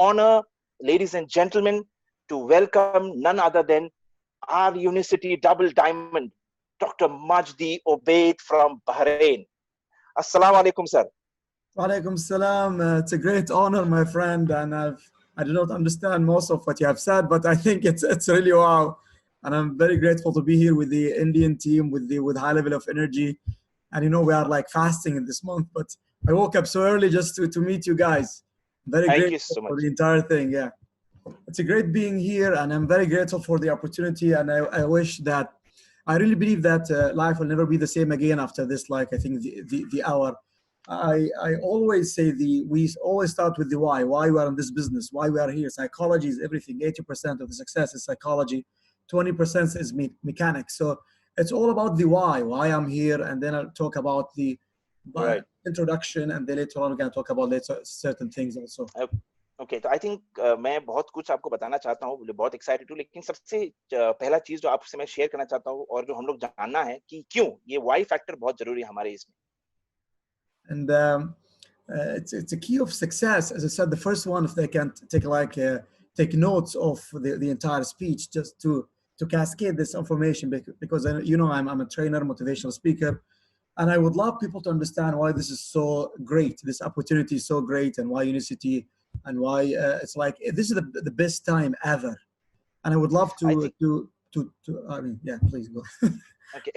honor, ladies and gentlemen, to welcome none other than our University double diamond, Dr. Majdi Obaid from Bahrain. Assalamu alaikum, sir. Walaikum salam. It's a great honor, my friend, and I do not understand most of what you have said, but I think it's really wow, and I'm very grateful to be here with the Indian team with high level of energy, and we are like fasting in this month, but I woke up so early just to meet you guys. Very Thank you grateful so for much. the entire thing. Yeah, it's a great being here, and I'm very grateful for the opportunity, and I wish that. I really believe that life will never be the same again after this. Like I think the hour. I always say we always start with the why we are in this business, why we are here. Psychology is everything. 80% of the success is psychology, 20% is mechanics. So it's all about the why I'm here, and then I'll talk about the Right. introduction, and then later on we're going to talk about later certain things also. Okay तो I think मैं बहुत कुछ आपको बताना चाहता हूँ, बहुत excited हूँ, लेकिन सबसे पहला चीज जो आपसे मैं शेयर करना चाहता हूँ और जो हम लोग जानना है कि क्यों ये वाई फैक्टर बहुत जरूरी है हमारे इसमें. And it's a key of success. As I said, the first one, if they can take notes of the entire speech, just to cascade this information, because I'm a trainer, motivational speaker, and I would love people to understand why this is so great, this opportunity is so great, and why Unicity, and why it's like this is the best time ever. And I would love to I mean, yeah, please go. Okay.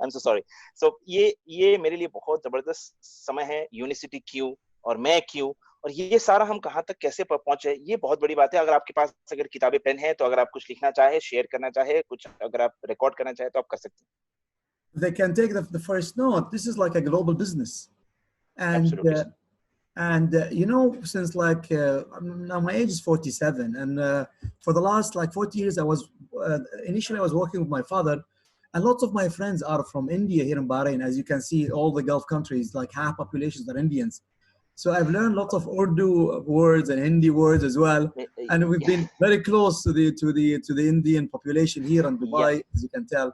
I'm so sorry. So ये मेरे लिए बहुत जबरदस्त समय है. University क्यों और मैं क्यों और ये सारा हम कहाँ तक कैसे पहुंचे, ये बहुत बड़ी बात है. अगर आपके पास अगर किताबें पेन है तो अगर आप कुछ लिखना चाहे, शेयर करना चाहे, कुछ अगर आप रिकॉर्ड करना चाहे तो आप कर सकते हैं. They can take the first note. This is like a global business, and Absolutely. Since like now my age is 47, and for the last like 40 years, initially I was working with my father, and lots of my friends are from India here in Bahrain. As you can see, all the Gulf countries, like half populations are Indians. So I've learned lots of Urdu words and Hindi words as well, and we've been very close to the Indian population here in Dubai, as you can tell.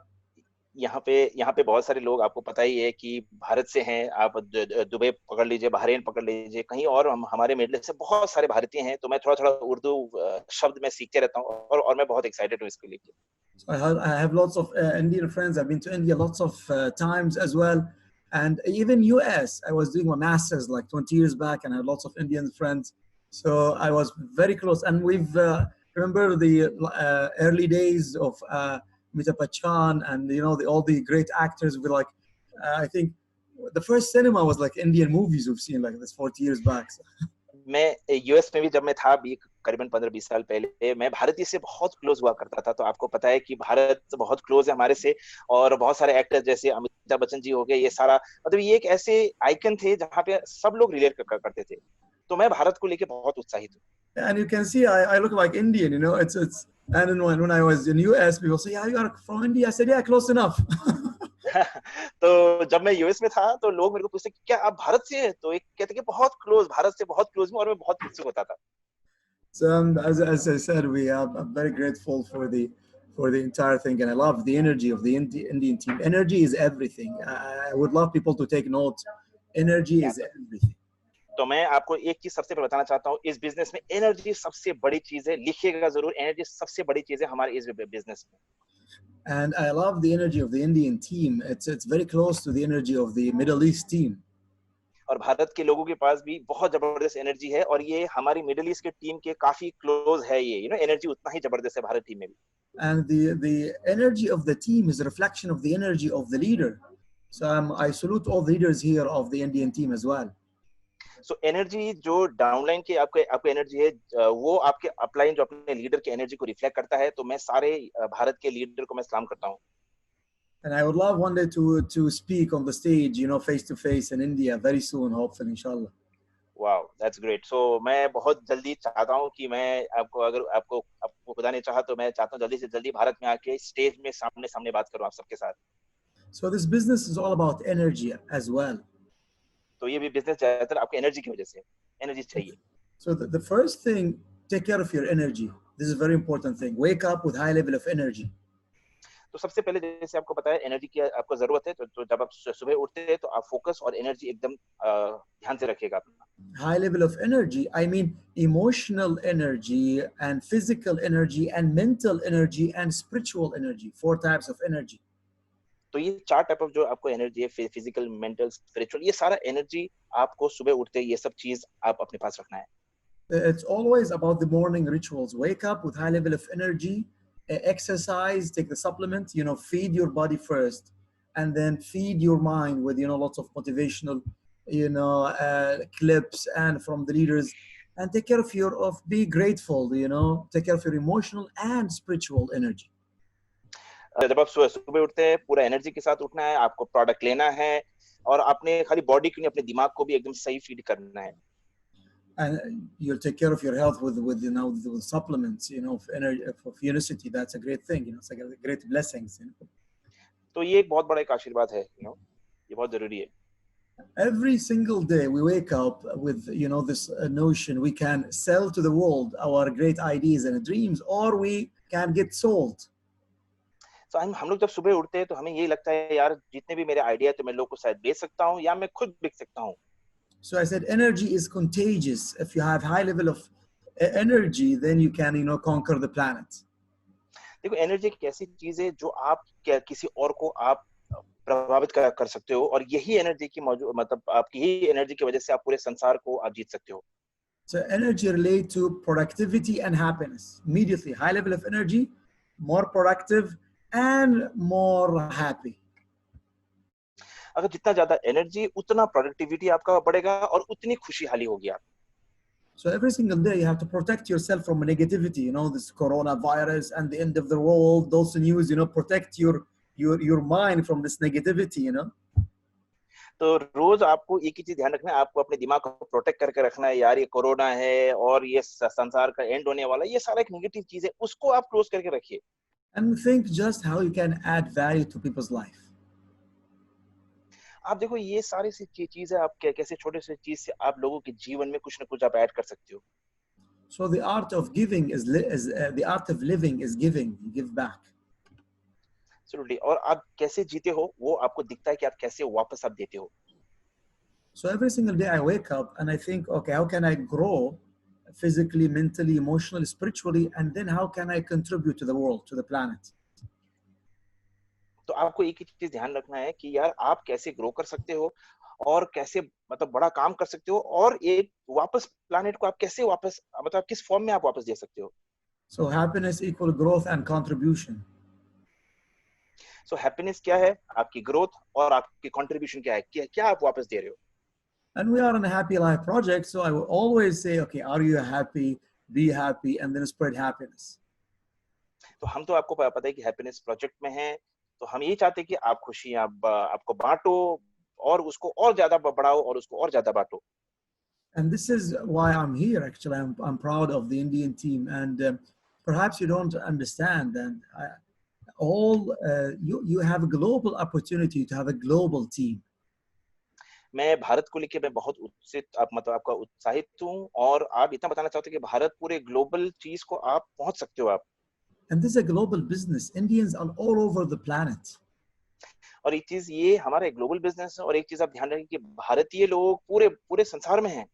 यहाँ पे बहुत सारे लोग, आपको पता ही है कि भारत से हैं. आप दुबई पकड़ लीजिए, बहरीन पकड़ लीजिए, कहीं और हमारे मिडल से बहुत सारे भारतीय हैं. तो मैं थोड़ा उर्दू शब्द में सीखते रहता हूँ और मैं बहुत एक्साइटेड हूँ इसके लिए. So I have lots of Indian friends. I've been to India lots of times as well, and even US. I was doing my masters like 20 years back, and I had lots of Indian friends. So I was very close, and we've remember the early days of Amitabh Bachchan, and all the great actors. Were like, I think the first cinema was like Indian movies we've seen like this 40 years back. So. मैं US में भी जब मैं था करीबन 15-20 साल पहले, मैं भारतीय से बहुत क्लोज हुआ करता था. तो आपको पता है कि भारत बहुत क्लोज है हमारे से, और बहुत सारे एक्टर्स जैसे अमिताभ बच्चन जी हो गए, ये सारा मतलब ये एक ऐसे आइकन थे जहाँ पे सब लोग रिलेट करते थे. तो मैं भारत को लेके बहुत उत्साहित हूँ. And you can see I look like Indian, it's and then when I was in US, people say, yeah, you are from India. I said, yeah, close enough. तो जब मैं यूएस में था तो लोग मेरे को पूछते क्या आप भारत से हैं, तो एक कहते कि बहुत क्लोज, भारत से बहुत क्लोज हूं, और मैं बहुत उत्सुक होता था. So as I said, I'm very grateful for the entire thing, and I love the energy of the Indian team. Energy is everything. I would love people to take note. Energy is everything. तो मैं आपको एक चीज सबसे पहले बताना चाहता हूँ, इस बिजनेस में एनर्जी सबसे बड़ी चीज है. लिखिएगा जरूर, एनर्जी सबसे बड़ी चीज है हमारे इस बिजनेस में. And I love the energy of the Indian team. It's very close to the energy of the Middle East team. और भारत के लोगों के पास भी बहुत जबरदस्त एनर्जी है, और ये हमारी मिडिल ईस्ट के टीम के काफी क्लोज है. ये एनर्जी उतना ही जबरदस्त है भारत टीम में भी. And the energy of the team is a reflection of the energy of the leader. So I salute all the leaders here of the Indian team as well. So energy जो downline की आपको energy है, वो आपके upline जो अपने leader की energy को रिफ्लेक्ट करता है. तो मैं सारे भारत के लीडर को मैं सलाम करता हूँ. And I would love one day to speak on the stage, face to face in India very soon, hopefully, inshallah. Wow, that's great. So मैं बहुत जल्दी चाहता हूँ कि मैं आपको खुदा ने चाहा तो मैं चाहता हूँ जल्दी से जल्दी भारत में आके स्टेज में सामने बात करूँ आप सबके साथ. So this business is all about energy as well. तो ये भी बिजनेस ज्यादातर आपकी एनर्जी की वजह से, एनर्जी चाहिए. So the first thing, take care of your energy. This is a very important thing. Wake up with high level of energy. तो सबसे पहले जैसे आपको बताया एनर्जी की आपको जरूरत है, तो जब आप सुबह उठते हैं तो आप फोकस और एनर्जी एकदम ध्यान से रखिएगा अपना। High level of energy, I mean emotional energy and physical energy and mental energy and spiritual energy. Four types of energy. तो ये चार टाइप ऑफ जो आपको एनर्जी है, फिजिकल, मेंटल, स्पिरिचुअल, ये सारा एनर्जी आपको सुबह उठते ये सब चीज आप अपने पास रखना है। It's always about the morning rituals. Wake up with high level of energy, exercise, take the supplement, feed your body first, and then feed your mind with, lots of motivational, clips and from the leaders, and take care of be grateful, take care of your emotional and spiritual energy. जब आप सुबह सुबह उठते हैं पूरा energy के साथ उठना है, आपको प्रोडक्ट लेना है, और अपने खाली बॉडी क्यों नहीं अपने दिमाग को भी एकदम सही फीड करना है। And you'll take care of your health with supplements, of energy, of unicity. That's a great thing, it's like a great blessings. तो ये एक बहुत बड़ा एक आशीर्वाद है, ये बहुत जरूरी है। Every single day we wake up with this notion we can sell to the world our great ideas and dreams, or we can get sold. तो हम लोग जब सुबह उठते हैं तो हमें यही लगता है यार जितने भी मेरे आइडिया तो मैं लोगों को शायद बेच सकता हूँ या मैं खुद बिक सकता हूँ। So I said energy is contagious. If you have high level of energy, then you can conquer the planet. देखो एनर्जी एक ऐसी चीज है जो आप किसी और को आप प्रभावित कर सकते हो, और यही एनर्जी की मौजूद मतलब आपकी ही एनर्जी की वजह से आप पूरे संसार को आप जीत सकते हो। So energy relate to productivity and happiness. Immediately, high level of energy, more productive and more happy. अगर जितना ज्यादा एनर्जी उतना प्रोडक्टिविटी आपका बढ़ेगा और उतनी खुशहाली होगी आप। So every single day you have to protect yourself from negativity, this coronavirus and the end of the world, those news, protect your mind from this negativity, तो रोज आपको एक ही चीज ध्यान रखना है, आपको अपने दिमाग को प्रोटेक्ट करके रखना है, यार ये कोरोना है और ये संसार का एंड होने वाला है, ये सारा एक नेगेटिव चीज है, उसको आप क्लोज करके रखिए। And think just how you can add value to people's life. आप देखो ये सारी सी चीज है, आप कैसे छोटे से चीज से आप लोगों के जीवन में कुछ ना कुछ आप ऐड कर सकते हो। So the art of giving the art of living is giving. You give back. Absolutely. और आप कैसे जीते हो वो आपको दिखता है कि आप कैसे वापस आप देते हो। So every single day I wake up and I think, okay, how can I grow physically, mentally, emotionally, spiritually, and then how can I contribute to the world, to the planet? तो आपको एक ही चीज ध्यान रखना है कि यार आप कैसे ग्रो कर सकते हो और कैसे मतलब बड़ा काम कर सकते हो, और एक वापस प्लानेट को आप कैसे वापस मतलब किस फॉर्म में आप वापस दे सकते हो। So happiness equal growth and contribution. So happiness क्या है, आपकी ग्रोथ, और आपकी कंट्रीब्यूशन क्या है, क्या आप वापस दे रहे हो। And we are in a happy life project, so I will always say, okay, are you happy? Be happy, and then spread happiness. तो हम तो आपको पता है कि हैप्पीनेस प्रोजेक्ट में है, तो हम यही चाहते हैं कि आप खुशी आप आपको बांटो और उसको और ज्यादा बढ़ाओ और उसको और ज्यादा बांटो। And this is why I'm here. Actually, I'm proud of the Indian team, and perhaps you don't understand. And you have a global opportunity to have a global team. मैं भारत को लेके मैं बहुत उत्साहित आप मतलब आपका उत्साहित हूँ, और आप इतना बताना चाहते हैं कि भारत पूरे ग्लोबल चीज को आप पहुंच सकते हो आप। And this is a global business. Indians are all over the planet. और एक चीज ये हमारा एक ग्लोबल बिजनेस है, और एक चीज आप ध्यान रखें कि भारतीय लोग पूरे पूरे संसार में हैं।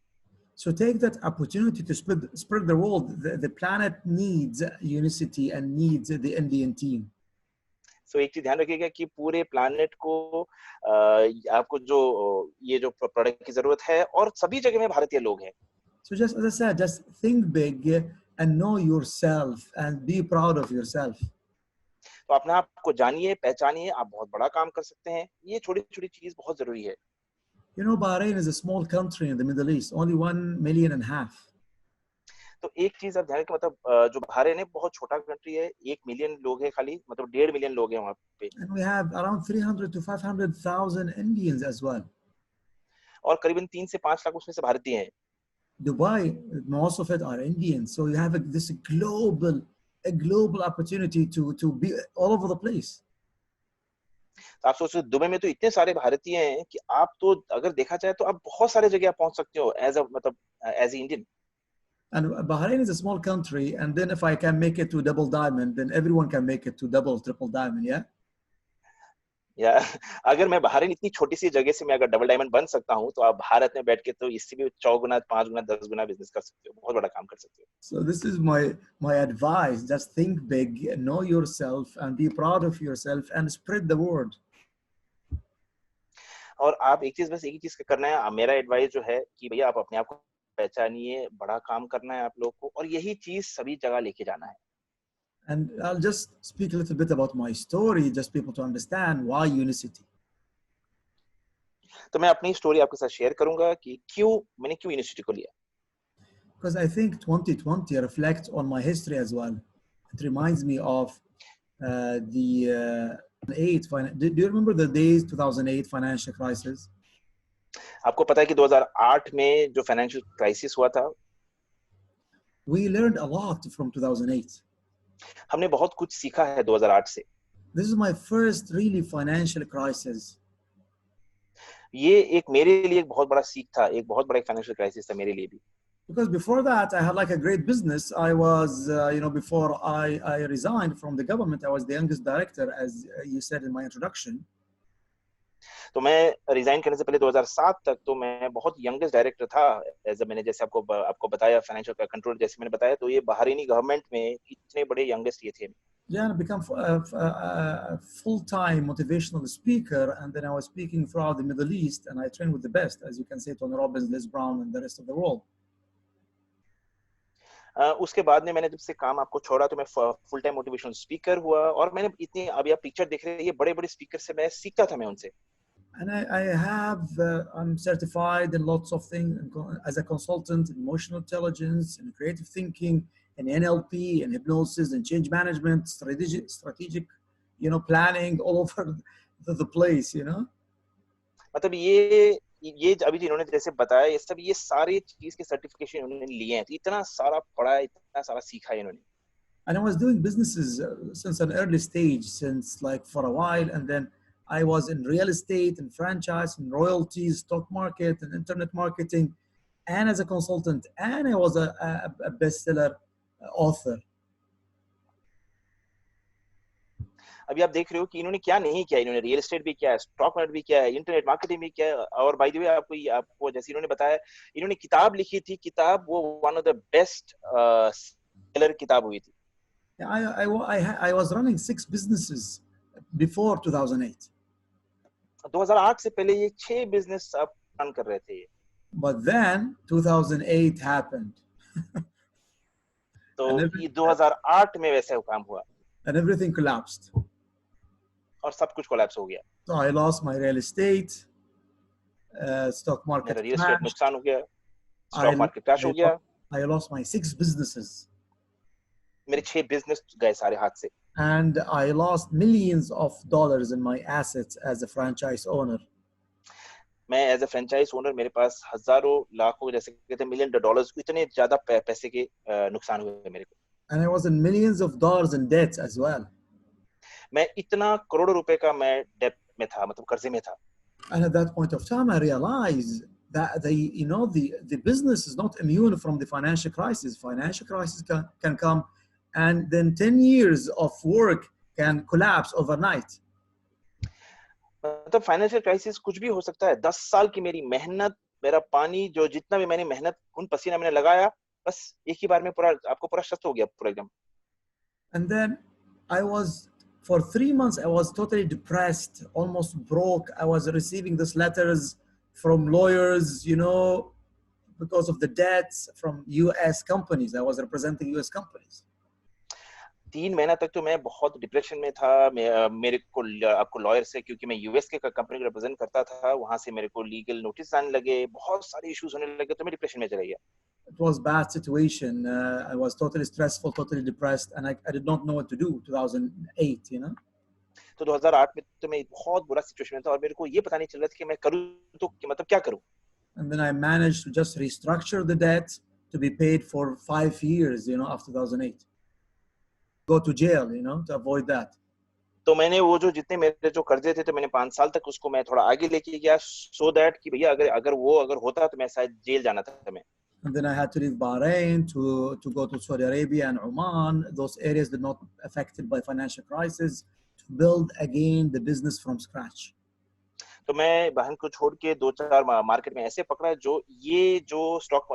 So take that opportunity to spread the world. The planet needs unicity and needs the Indian team. सो एक चीज ध्यान रखिएगा कि पूरे प्लानेट को आपको जो ये जो प्रोडक्ट की जरूरत है, और सभी जगह में भारतीय लोग हैं। So just as I said, just think big and know yourself and be proud of yourself. तो अपने आप को जानिए, पहचानिए, आप बहुत बड़ा काम कर सकते हैं, ये छोटी छोटी चीज बहुत जरूरी है। Bahrain is a small country in the Middle East, only 1.5 million. तो एक चीज आप ध्यान रखें, मतलब जो बहरीन है बहुत छोटा कंट्री है, 1 मिलियन लोग हैं खाली, मतलब 1.5 मिलियन लोग हैं वहां पे, And we have around 300 to 500,000 Indians as well. और करीबन 3 से 5 लाख उसमें से भारतीय हैं। Dubai, most of it are Indians. So you have this global opportunity to be all over the place. तो आप सोचो दुबई में तो इतने सारे भारतीय हैं कि आप तो अगर देखा जाए तो आप बहुत सारे जगह आप पहुंच सकते हो एज अ मतलब as Indian. And Bahrain is a small country, and then if I can make it to double diamond, then everyone can make it to double, triple diamond, yeah? या अगर मैं बहरीन इतनी छोटी सी जगह से मैं अगर डबल डायमंड बन सकता हूँ तो आप भारत में बैठ के तो इससे भी 4 गुना 5 गुना 10 गुना बिजनेस कर सकते हो, बहुत बड़ा काम कर सकते हो. So this is my advice. Just think big, know yourself, and be proud of yourself, and spread the word. और आप एक चीज, बस एक ही चीज करना है. मेरा एडवाइस जो है कि भैया आप अपने आप को पहचानिए, बड़ा काम करना है आप लोग को, और यही चीज सभी जगह लेके जाना है. And I'll just speak a little bit about my story, just people to understand why Unicity. तो मैं अपनी स्टोरी आपके साथ शेयर करूंगा कि मैंने क्यों यूनिवर्सिटी को लिया. Because I think 2020 reflects on my history as well. It reminds me of the do you remember the days 2008 financial crisis? आपको पता है कि 2008 में जो फाइनेंशियल क्राइसिस हुआ था, We learned a lot from 2008. हमने बहुत कुछ सीखा है 2008 से. This is my first really financial crisis. ये एक मेरे लिए एक बहुत बड़ा सीख था, एक बहुत बड़ा फाइनेंशियल क्राइसिस था मेरे लिए भी. Because before that, I had like a great business. I was, before I resigned from the government, I was the youngest director, as you said in my introduction. तो मैं रिजाइन करने से पहले 2007 तक तो मैं बहुत यंगेस्ट डायरेक्टर था. एज मैंने जैसे आपको बताया फाइनेंशियल कंट्रोल, जैसे मैंने बताया, तो ये बहरीनी गवर्नमेंट में इतने बड़े यंगेस्ट ये थे. Yeah, and I became a full-time motivational speaker, and then I was speaking throughout the Middle East, and I trained with the best, as you can say, Tony Robbins, Les Brown, and the rest of the world. उसके बाद में मैंने जब से काम आपको छोड़ा तो मैं फुल टाइम मोटिवेशनल स्पीकर हुआ, और मैंने इतनी, अभी आप पिक्चर देख रहे हैं, ये बड़े बड़े स्पीकर से मैं सीखता था मैं उनसे. And I'm certified in lots of things as a consultant in emotional intelligence and creative thinking and NLP and hypnosis and change management, strategic, planning all over the place, मतलब ये अभी जो इन्होंने जैसे बताया, ये सब, ये सारे चीज के सर्टिफिकेशन इन्होंने लिए हैं, तो इतना सारा पढ़ा है, इतना सारा सीखा है इन्होंने. And I was doing businesses since an early stage, since like for a while, and then I was in real estate and franchise and royalties, stock market and internet marketing, and as a consultant, and I was a bestseller author. अभी आप देख रहे हो कि इन्होंने क्या नहीं किया. इन्होंने रियल एस्टेट भी किया है, स्टॉक मार्केट भी किया है, इंटरनेट मार्केटिंग भी किया है, और बाय द वे आपको जैसे इन्होंने बताया, इन्होंने किताब लिखी थी. किताब वो one of the best seller किताब हुई थी. I was running 6 businesses before 2008. 2008 से पहले ये 6 बिजनेस आप रन कर रहे थे. But then 2008 happened. तो ये 2008 में वैसे काम हुआ. And everything collapsed. और सब कुछ कोलैप्स हो गया. So I lost my real estate, stock market. मेरा रियल एस्टेट नुकसान हो गया, स्टॉक मार्केट क्रैश हो गया. I lost my 6 businesses. मेरे 6 बिजनेस गए सारे हाथ से. And I lost millions of dollars in my assets as a franchise owner. मैं एज अ फ्रेंचाइज ओनर, मेरे पास हजारों लाखों, जैसे कहते हैं मिलियन डॉलर्स, इतने ज्यादा पैसे के नुकसान हुए मेरे को. And I was in millions of dollars in debt as well. मैं इतना करोड़ों रुपए का मैं डेट में था, मतलब कर्जे में था. And at that point of time, I realized that the business is not immune from the financial crisis. Financial crisis can come, and then 10 years of work can collapse overnight. मतलब financial crisis कुछ भी हो सकता है. 10 साल की मेरी मेहनत, मेरा पानी, जो जितना भी मैंने मेहनत, खून पसीना मैंने लगाया, बस एक ही बार में पूरा आपको पूरा शत हो गया पूरा एकदम. And then for 3 months, I was totally depressed, almost broke. I was receiving these letters from lawyers, because of the debts from US companies. I was representing US companies. 3 महीना तक तो मैं बहुत डिप्रेशन में था. मेरे को आपको लॉयर से, क्योंकि मैं यूएस के कंपनी को रिप्रेजेंट करता था, वहां से मेरे को लीगल नोटिस आने लगे, बहुत सारे इश्यूज होने लगे, तो मैं डिप्रेशन में चला गया. It was bad situation. I was totally stressful, totally depressed, and I did not know what to do. 2008, तो 2008 में तो मैं बहुत बुरा सिचुएशन में था, और मेरे को ये पता नहीं चल रहा था कि मैं करूं तो मतलब क्या करूं. And then I managed to just restructure the debt to be paid for 5 years, after 2008. Go to jail, to avoid that. तो मैंने वो जो जितने मेरे जो कर्जे थे, तो मैंने 5 साल तक उसको मैं थोड़ा आगे लेके गया, सो दैट कि भैया अगर वो होता तो मैं शायद जेल जाना था मैं. And then I had to leave Bahrain to go to Saudi Arabia and Oman, those areas that not affected by financial crisis, to build again the business from scratch. तो मैं बहन को छोड़ के दो चार मार्केट में ऐसे पकड़ा जो जो स्टॉक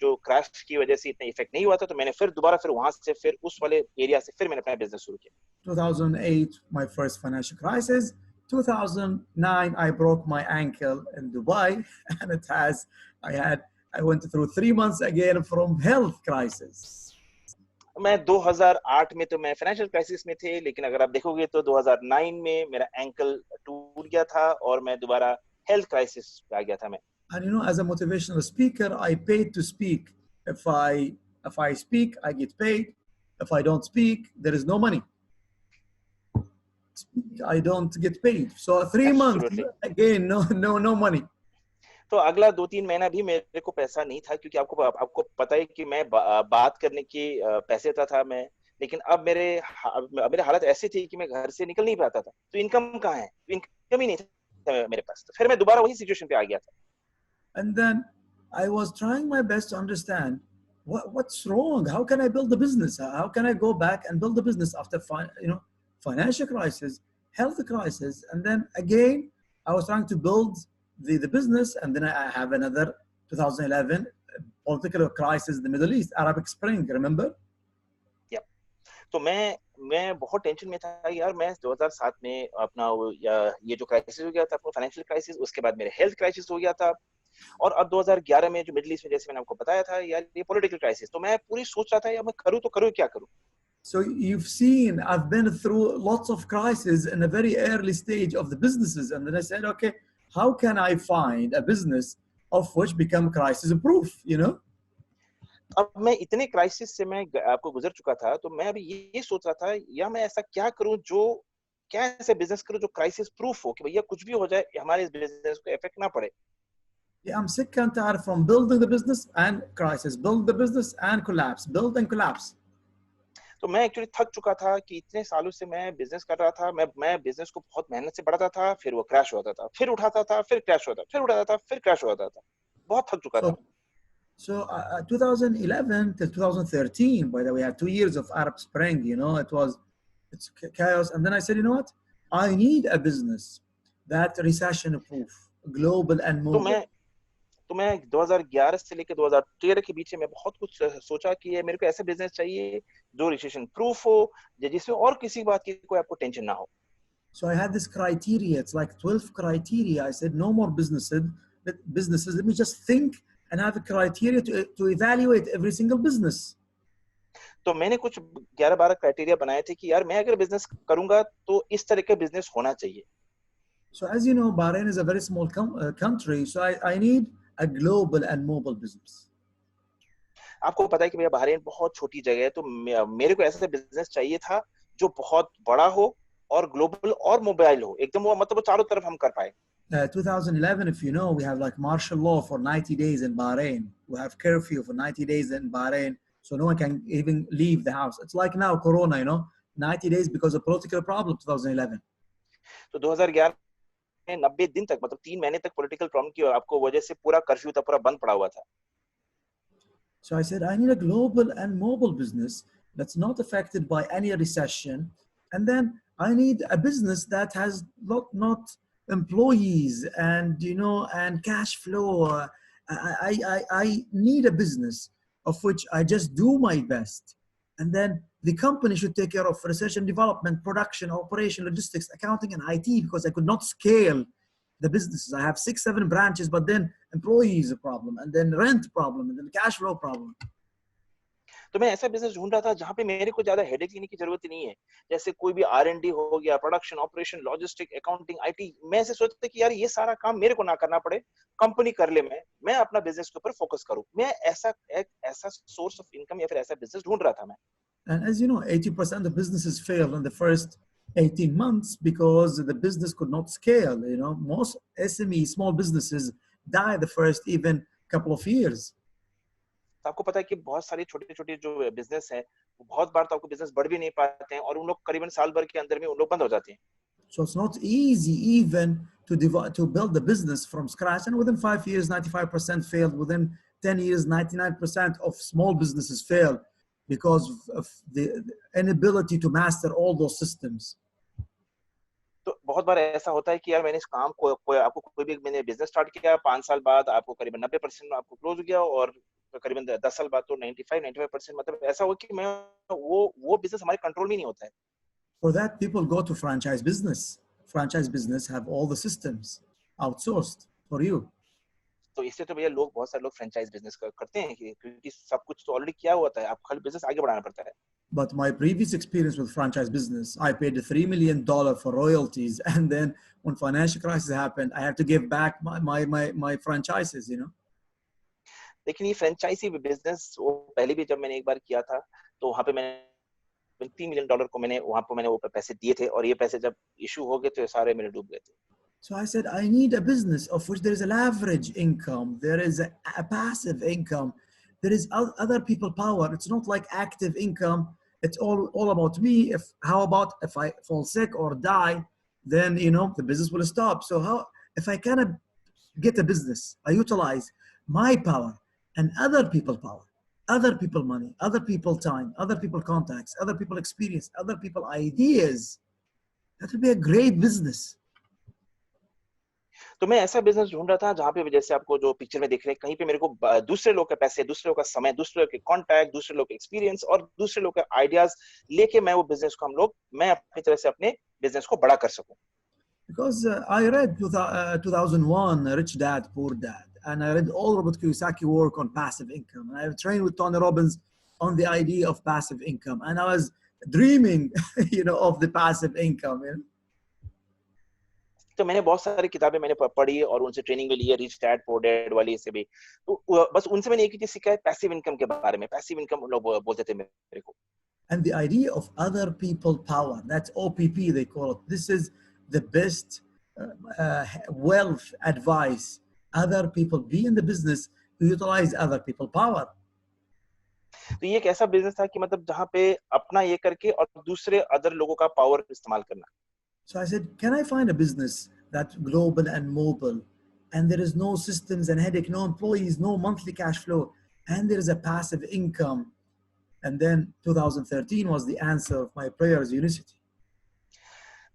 जो क्रैश की वजह से इतना इफेक्ट नहीं हुआ था, तो मैंने फिर दोबारा फिर वहां से फिर उस वाले एरिया से फिर मैंने अपना बिजनेस शुरू किया। 2008, my first financial crisis. 2009, I broke my ankle in Dubai, and I went through 3 months again from health crisis. मैं 2008 में तो मैं फाइनेंशियल क्राइसिस में थे, लेकिन अगर आप देखोगे तो 2009 में मेरा एंकल टूट गया था और मैं दोबारा हेल्थ क्राइसिस पे आ गया था मैं। And you know, as a motivational speaker, I paid to speak. If I speak, I get paid. If I don't speak, there is no money. I don't get paid. So 3 months Absolutely. again, no money. तो अगला 2-3 महीना भी मेरे को पैसा नहीं था, क्योंकि आपको पता है कि मैं बात करने की पैसे था मैं, लेकिन अब मेरे हालत ऐसी थी कि मैं घर से निकल नहीं पाता था, तो इनकम कहाँ है, इनकम ही नहीं था मेरे पास। तो फिर मैं दोबारा वही सिचुएशन पे आ गया था। And then I was trying my best to understand what's wrong. How can I build the business? How can I go back and build the business after financial crisis, health crisis, and then again I was trying to build the business, and then I have another 2011 political crisis in the Middle East, Arabic Spring, remember? Yeah. तो मैं बहुत tension में था यार। मैं 2007 में अपना ये जो क्राइसिस हो गया था, अपना फाइनेंशियल क्राइसिस, उसके बाद मेरे हेल्थ क्राइसिस हो गया था, और अब 2011 में जो मिडिल ईस्ट में, जैसे मैंने आपको बताया था यार, ये पॉलिटिकल क्राइसिस। तो मैं पूरी सोच रहा था यार, मैं करूँ तो करूँ क्या करूँ। So you've seen I've been through lots of crises in a very early stage of the businesses, and then I said, okay, how can I find a business of which become crisis proof, अब मैं इतने crisis से मैं आपको गुजर चुका था, तो मैं अभी ये सोच रहा था या मैं ऐसा क्या करूं, क्या ऐसे बिजनेस करूं जो क्राइसिस प्रूफ हो, कि भैया कुछ भी हो जाए हमारे इस बिजनेस को इफेक्ट ना पड़े। Yeah, I'm sick and tired from building the business and crisis, build the business and collapse, build and collapse. तो मैं एक्चुअली थक चुका था कि इतने सालों से मैं बिजनेस कर रहा था, मैं बिजनेस को बहुत मेहनत से बढ़ाता था, फिर वो क्रैश होता था, फिर उठाता था, फिर क्रैश होता, फिर उठाता था, फिर क्रैश होता था। बहुत थक चुका था। So 2011 till 2013, by the way, I had 2 years of Arab Spring, it's chaos. And then I said, you know what? I need a business that recession proof, global and mobile. तो मैं 2011 से लेकर 2013 के बीच में बहुत कुछ सोचा कि मेरे को ऐसा बिजनेस चाहिए जो रिसेशन प्रूफ हो, जिसमें और किसी बात की कोई आपको टेंशन ना हो। So I had this criteria. It's like 12 criteria. I said, no more businesses. Let me just think and have a criteria to evaluate every single business. तो मैंने कुछ 11-12 क्राइटेरिया बनाए थे कि यार मैं अगर बिजनेस करूंगा तो इस तरह का बिजनेस होना चाहिए। So as you know, Bahrain is a very small country, so I need a global and mobile business. आपको पता है कि भैया बहरीन बहुत छोटी जगह है, तो मेरे को ऐसा बिजनेस चाहिए था जो बहुत बड़ा हो और ग्लोबल और मोबाइल हो, एकदम वो मतलब चारों तरफ हम कर पाए। 2011, if you know, we have like martial law for 90 days in Bahrain. We have curfew for 90 days in Bahrain, so no one can even leave the house. It's like now Corona, 90 days because of political problem. 2011. तो 2011 में 90 दिन तक, मतलब 3 महीने तक political problem की आपको वजह से पूरा कर्फ्यू था, पूरा बंद पड़ा हुआ था। So I said, I need a global and mobile business that's not affected by any recession, and then I need a business that has not employees and cash flow. I need a business of which I just do my best, and then the company should take care of research and development, production, operation, logistics, accounting, and IT, because I could not scale the businesses. I have 6-7 branches, but then employees a problem, and then rent problem, and then cash flow problem. तो मैं ऐसा business ढूंढ रहा था जहां पे मेरे को ज्यादा हेडेक लेने की जरूरत ही नहीं है, जैसे कोई भी R&D हो गया, production, operation, logistic, accounting, IT। मैं ऐसे सोचता कि यार ये सारा काम मेरे को ना करना पड़े, कंपनी कर ले, मैं अपना बिजनेस के ऊपर फोकस करूं। मैं ऐसा सोर्स ऑफ इनकम या फिर ऐसा बिजनेस ढूंढ रहा था मैं। And as you know, 80% of businesses fail in the first 18 months because the business could not scale. Most SME, small businesses, die the first even couple of years. तो आपको पता है कि बहुत सारे छोटे-छोटे जो बिजनेस हैं, बहुत बार तो आपको बिजनेस बढ़ भी नहीं पाते हैं, और उन लोग करीबन साल भर के अंदर में उन लोग बंद हो जाते हैं। So it's not easy even to build the business from scratch. And within 5 years, 95% failed within 10 years, 99% of small businesses fail because of the inability to master all those systems. तो बहुत बार ऐसा होता है कि यार मैंने इस काम को आपको कोई भी मैंने बिजनेस स्टार्ट किया 5 साल बाद आपको करीबन 90% में आपको क्लोज हो गया और करीबन 10 साल बाद तो 95% मतलब ऐसा हो कि मैं वो बिजनेस हमारे कंट्रोल में नहीं होता है. For that, people go to franchise business. Franchise business have all the systems outsourced for you. तो इससे तो भैया लोग बहुत सारे लोग फ्रेंचाइज बिजनेस करते हैं क्योंकि सब कुछ तो ऑलरेडी किया हुआ है, आपको खाली बिजनेस आगे बढ़ाना पड़ता है. But my previous experience with franchise business, I paid $3 million for royalties, and then when financial crisis happened, I had to give back my franchises, you know. लेकिन ये फ्रेंचाइजी बिजनेस वो पहले भी जब मैंने एक बार किया था तो वहां पे मैंने $3 million को मैंने वहां पे मैंने वो पैसे दिए थे और ये पैसे जब इशू हो गए तो सारे मेरे डूब गए थे. So I said, I need a business of which there is a leverage income, there is a passive income, there is other people power. It's not like active income. It's all about me. How about if I fall sick or die, then you know the business will stop. So how if I cannot get a business, I utilize my power and other people power, other people money, other people time, other people contacts, other people experience, other people ideas. That would be a great business. तो मैं ऐसा business ढूंढ रहा था जहां पे जैसे आपको जो पिक्चर में देख रहे हैं कहीं पे मेरे को दूसरे लोग के पैसे, दूसरे लोग का समय, दूसरे लोग के कॉन्टैक्ट, दूसरे लोग के एक्सपीरियंस और दूसरे लोग के आइडियाज लेके मैं वो बिजनेस को मैं अपनी तरह से अपने बिजनेस को बड़ा कर सकूं. Because I read 2001 Rich Dad Poor Dad, and I read all Robert Kiyosaki work on passive income, and I've trained with Tony Robbins on the idea of passive income, and I was dreaming, of the passive income. तो मैंने बहुत सारी किताबें मैंने पढ़ी और उनसे training भी ली है, रिच डैड पुअर डैड वाली से भी. तो बस उनसे मैंने एक ही चीज सीखा है, पैसिव इनकम के बारे में. पैसिव इनकम उन लोग बोलते थे मेरे को. And the idea of other people power, that's OPP they call it. This is the best wealth advice. Other people be in the business to utilize other people power. तो ये एक ऐसा बिजनेस था कि मतलब जहां पे अपना ये करके और दूसरे अदर लोगों का पावर इस्तेमाल करना. So I said, can I find a business that's global and mobile, and there is no systems and headache, no employees, no monthly cash flow, and there is a passive income? And then 2013 was the answer of my prayers, Unicity.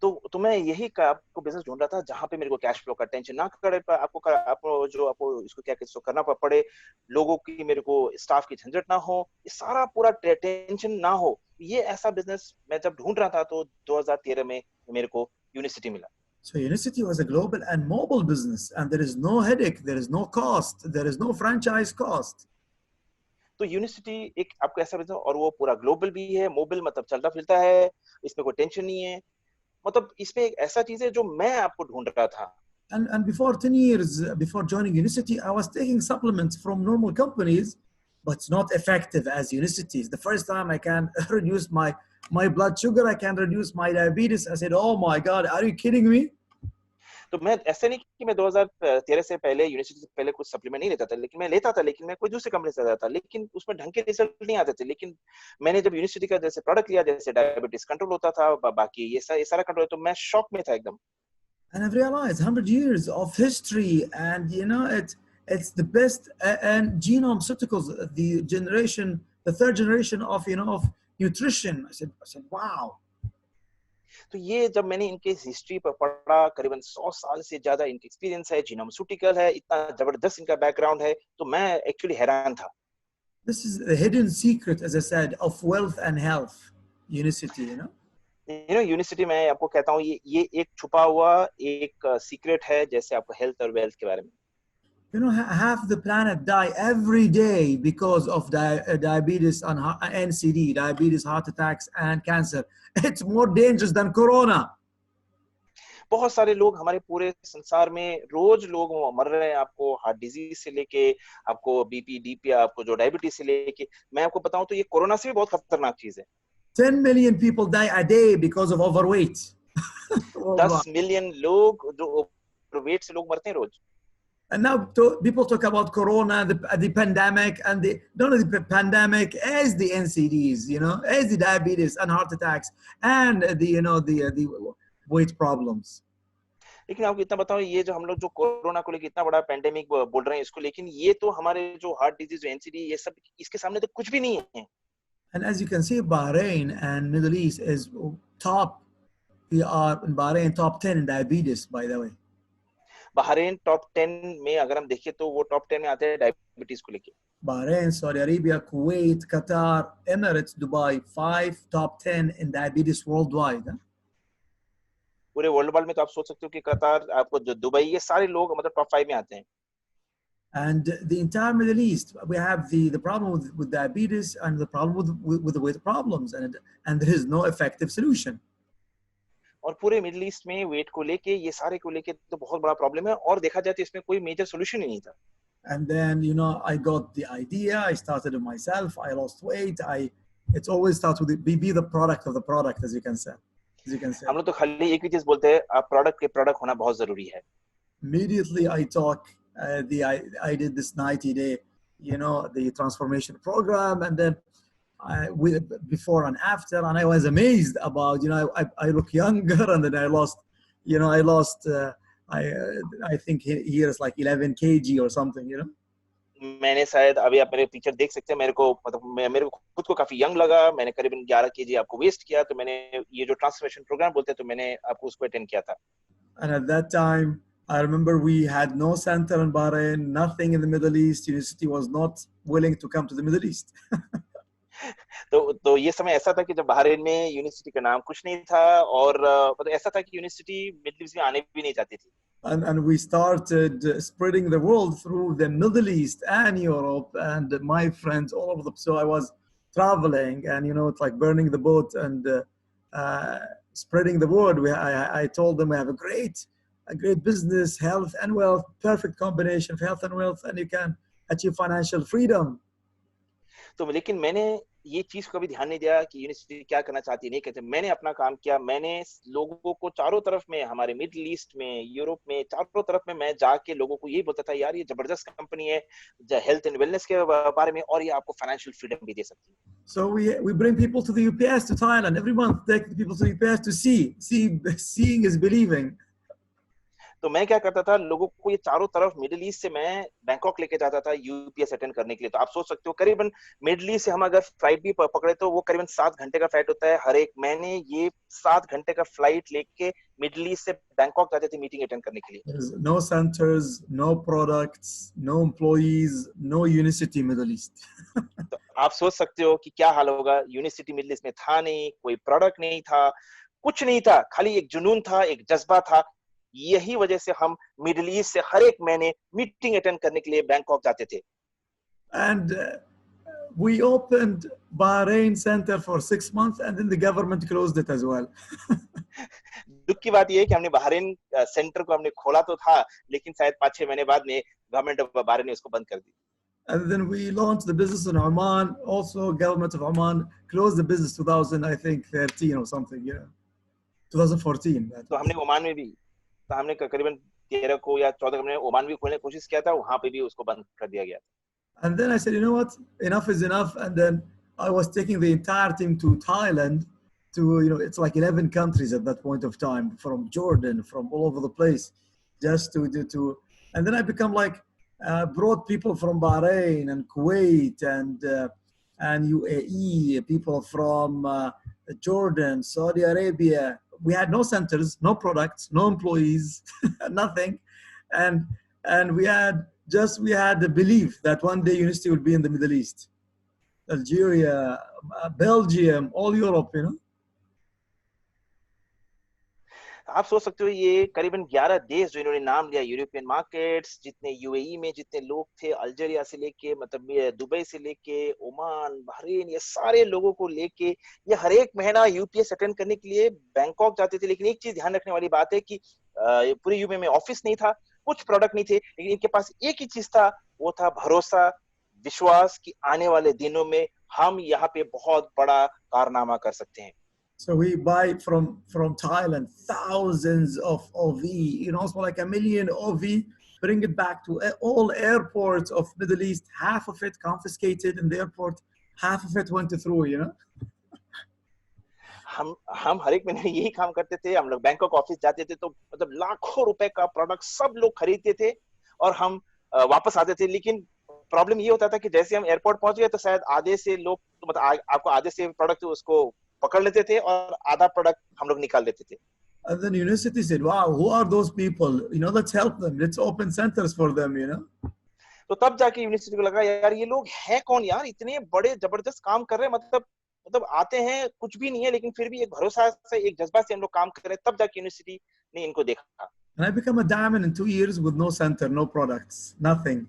तो मैं यही आपको business ढूंढ रहा था जहां पे मेरे को कैश फ्लो का टेंशन ना करे, आपको इसको क्या इसको करना पड़े, लोगों की मेरे को स्टाफ की झंझट ना हो, ये सारा पूरा टेंशन ना हो. ये ऐसा बिजनेस मैं जब ढूंढ रहा था तो 2013 में मेरे को यूनिसिटी मिला. So Unicity was a global and mobile business, and there is no headache, there is no cost, there is no franchise cost. तो यूनिसिटी एक आपको ऐसा बिजनेस और वो पूरा ग्लोबल भी है, मोबाइल मतलब चलता फिरता है, इसमें कोई टेंशन नहीं है. मतलब इसमें एक ऐसा चीज है जो मैं आपको ढूंढ रहा था. And before 10 years, before joining Unicity, I was taking supplements from normal companies, but it's not effective as Unicity. It's the first time I can reduce my blood sugar, I can reduce my diabetes. I said, oh my God, are you kidding me? तो मैं ऐसे नहीं कि मैं 2013 से पहले university से पहले कुछ सप्लीमेंट नहीं लेता था, लेकिन मैं लेता था, लेकिन मैं कोई दूसरी कंपनी से लेता था, लेकिन उसमें ढंग के रिजल्ट नहीं आते थे. लेकिन मैंने जब यूनिवर्सिटी का जैसे प्रोडक्ट लिया, जैसे डायबिटीज कंट्रोल होता था, बाकी ये सारा कंट्रोल, तो मैं शॉक में था एकदम. And I've realized 100 years of history, and it's the best. And Genomceuticals, the third generation of nutrition. I said, wow. तो ये जब मैंने इनके हिस्ट्री पर पढ़ा, करीबन 100 साल से ज्यादा इनका एक्सपीरियंस है, जीनोमस्यूटिकल है, इतना जबरदस्त इनका बैकग्राउंड है, तो मैं एक्चुअली हैरान था. This is the hidden secret, as I said, of wealth and health. Unicity, university में आपको कहता हूँ ये एक छुपा हुआ एक सीक्रेट है, जैसे आपको हेल्थ और वेल्थ के बारे में. Half the planet die every day because of diabetes and NCD, diabetes, heart attacks, and cancer. It's more dangerous than corona. बहुत सारे लोग हमारे पूरे संसार में रोज लोग मर रहे हैं, आपको हार्ट डिजीज से लेके आपको बीपी डीपी, आपको जो डायबिटीज से लेके, मैं आपको बताऊं तो ये कोरोना से भी बहुत खतरनाक चीज है. 10 million people die a day because of overweight. 10 million लोग जो ओवरवेट से लोग मरते हैं रोज. And now people talk about corona, the pandemic, and not only the pandemic, as the NCDs, as the diabetes and heart attacks, and the weight problems. लेकिन आपको इतना बताऊं, ये जो हम लोग जो कोरोना को लेकर इतना बड़ा पेंडेमिक बोल रहे हैं इसको, लेकिन ये तो हमारे जो हार्ट डिजीज, एनसीडी, ये सब इसके सामने तो कुछ भी नहीं है। And as you can see, Bahrain and Middle East is top. We are in Bahrain top 10 in diabetes, by the way. Bahrain top 10 में अगर हम देखें तो वो टॉप 10 में आते हैं डायबिटीज को लेके। Bahrain, Saudi Arabia, Kuwait, Qatar, Emirates, Dubai, 5 top 10 in diabetes worldwide. Huh? पूरे वर्ल्ड वाइड में तो आप सोच सकते हो कि कतार, आपको जो दुबई, ये सारे लोग मतलब टॉप 5 में आते हैं। And the entire Middle East, we have the problem with diabetes and the problem with the weight problems, and there is no effective solution. और पूरे मिडिल ईस्ट में वेट को लेके, ये सारे को लेके तो बहुत बड़ा प्रॉब्लम है, और देखा जाए तो इसमें कोई मेजर सोल्यूशन ही नहीं था। And then, you know, I got the idea. I started it myself. I lost weight. It's always starts with be the product of the product, as you can say. हम लोग तो खाली एक ही चीज बोलते हैं, आप प्रोडक्ट के प्रोडक्ट होना बहुत जरूरी है। Immediately, I did this 90-day, you know, the transformation program, and then before and after, and I was amazed about, you know, I look younger, and then I lost, you know, I think here is like 11 kg or something, you know. मैंने शायद अभी आप मेरे picture देख सकते हैं, मेरे को मतलब मेरे को खुद को काफी यंग लगा, मैंने करीबन 11 केजी आपको वेस्ट किया, तो मैंने ये जो ट्रांसफॉर्मेशन प्रोग्राम बोलते हैं, तो मैंने आपको उसको अटेंड किया था। And at that time, I remember we had no center in Bahrain, nothing in the Middle East. University was not willing to come to the Middle East. तो ये समय ऐसा था कि जब बहरीन में यूनिवर्सिटी का नाम कुछ नहीं था, और मतलब ऐसा था कि यूनिवर्सिटी मिडिल ईस्ट में आने भी नहीं चाहती थी। And we started spreading the world through the Middle East and Europe and my friends all over so I was traveling, and you know, it's like burning the boat and spreading the word. I told them we have a great business, health and wealth, perfect combination of health and wealth, and you can achieve financial freedom. तो लेकिन मैंने ये चीज को कभी ध्यान नहीं दिया कि यूनिवर्सिटी क्या करना चाहती है, नहीं कहते। मैंने अपना काम किया, मैंने लोगों को चारों तरफ में, हमारे मिडिल ईस्ट में, यूरोप में, चारों तरफ में मैं जाके लोगों को यही बोलता था, यार ये जबरदस्त कंपनी है हेल्थ एंड वेलनेस के बारे में, और ये आपको फाइनेंशियल फ्रीडम भी दे सकती है। So we bring people to the UPS to Thailand every month. Take people to the UPS to seeing is believing. तो मैं क्या करता था, लोगों को ये चारों तरफ मिडिल ईस्ट से मैं बैंकॉक लेके जाता था यूपीएस अटेंड करने के लिए। तो आप सोच सकते हो, करीबन मिडिल ईस्ट से हम अगर फ्लाइट भी पकड़े तो वो करीबन 7 घंटे का फ्लाइट होता है हर एक। मैंने ये 7 घंटे का फ्लाइट लेके मिडिल ईस्ट से बैंकॉक जाते थे मीटिंग अटेंड करने के लिए। There's no centers, no products, no employees, no university Middle East. तो आप सोच सकते हो कि क्या हाल होगा। यूनिवर्सिटी मिडिल ईस्ट में था नहीं, कोई प्रोडक्ट नहीं था, कुछ नहीं था, खाली एक जुनून था, एक जज्बा था। यही वजह से हम मिडिल ईस्ट से हर एक महीने मीटिंग अटेंड करने के लिए बैंकॉक जाते थे। And we opened Bahrain Center for 6 months, and then the government closed it as well. दुख की बात यह है कि हमने बहरीन सेंटर को हमने खोला तो था, लेकिन शायद 5-6 महीने बाद में गवर्नमेंट ऑफ बहरीन ने उसको बंद कर दी। And then we launched the business in Oman. Also, government of Oman closed the business 2000, I think 13 or something. Yeah, 2014. तो हमने ओमान में भी, तो हमने करीबन 13 को या 14 को हमने ओमान भी खोलने की कोशिश किया था, वहां पे भी उसको बंद कर दिया गया। And then I said, you know what, enough is enough. And then I was taking the entire team to Thailand, to, you know, it's like 11 countries at that point of time, from Jordan, from all over the place, just to and then I become like, brought people from Bahrain and Kuwait and UAE, people from Jordan, Saudi Arabia. We had no centers, no products, no employees, nothing. And we had the belief that one day university will be in the Middle East, Algeria, Belgium, all Europe, you know. आप सोच सकते हो, ये करीबन 11 देश जो इन्होंने नाम लिया, यूरोपियन मार्केट्स, जितने यूएई में जितने लोग थे, अल्जीरिया से लेके मतलब दुबई से लेके ओमान, बहरीन, ये सारे लोगों को लेके ये हर एक महीना यूपीएस अटेंड करने के लिए बैंकॉक जाते थे। लेकिन एक चीज ध्यान रखने वाली बात है कि पूरे यूपी में ऑफिस नहीं था, कुछ प्रोडक्ट नहीं थे, लेकिन इनके पास एक ही चीज था, वो था भरोसा, विश्वास कि आने वाले दिनों में हम यहाँ पे बहुत बड़ा कारनामा कर सकते हैं। So we buy from Thailand thousands of OV, you know, almost like 1 million OV, bring it back to all airports of Middle East. Half of it confiscated in the airport, half of it went through, you know. हम हर एक महीने यही काम करते थे। हम लोग Bangkok office जाते थे तो मतलब लाखों रुपए का प्रोडक्ट सब लोग खरीदते थे और हम वापस आते थे। लेकिन प्रॉब्लम ये होता था कि जैसे हम एयरपोर्ट पहुंच गए तो शायद आधे से लोग तो मतलब आपको आधे से प्रोडक्ट उसको पकड़ लेते थे और आधा प्रोडक्ट हम लोग निकाल देते थे। And then university said, wow, who are those people? You know, let's help them. Let's open centers for them, you know. तो तब जाके यूनिवर्सिटी को लगा यार ये लोग हैं कौन यार, इतने बड़े जबरदस्त काम कर रहे हैं। मतलब आते हैं कुछ भी नहीं है लेकिन फिर भी एक भरोसा से एक जज्बा से हम लोग काम कर रहे हैं। तब जाके यूनिवर्सिटी ने इनको देखा। And I become a diamond in 2 years with no center, no products, nothing.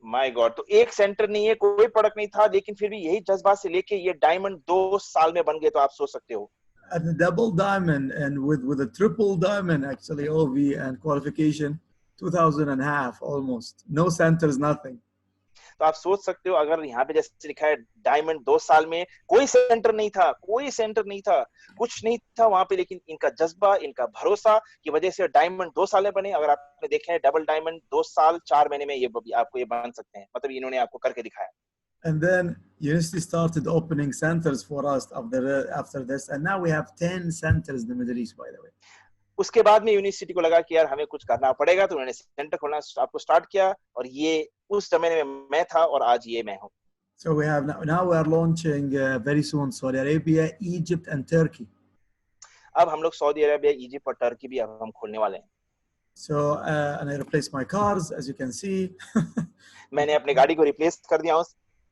My God, तो एक सेंटर नहीं है, कोई प्रोडक्ट नहीं था, लेकिन फिर भी यही जज्बा से लेके ये डायमंड 2 साल में बन गए। तो आप सोच सकते हो। And a double diamond and with a triple diamond, actually, OV and qualification, 2000 and a half almost. No centers, nothing. तो आप सोच सकते हो अगर यहाँ पे जैसे लिखा है डायमंड 2 साल में, कोई सेंटर नहीं था, कोई सेंटर नहीं था, कुछ नहीं था वहां पे, लेकिन इनका जज्बा, इनका भरोसा की वजह से डायमंड 2 साल में बने। अगर आपने देखा है डबल डायमंड 2 साल 4 महीने में ये आपको ये बन सकते हैं। मतलब इन्होंने आपको करके दिखाया। And then university started opening centers for us after this, and now we have 10 centers in the Middle East, by the way. उसके बाद में यूनिवर्सिटी को लगा कि यार हमें कुछ करना पड़ेगा, तो उन्होंने सेंटर खोलना आपको स्टार्ट किया और ये उस जमाने में मैं था और आज ये मैं हूँ। So we have now we are launching very soon Saudi Arabia, Egypt, and Turkey. अब हम लोग सऊदी अरेबिया, इजिप्ट और टर्की भी अब हम खोलने वाले हैं। So and I replaced my cars, as you can see. मैंने अपनी गाड़ी को रिप्लेस कर दिया हूँ,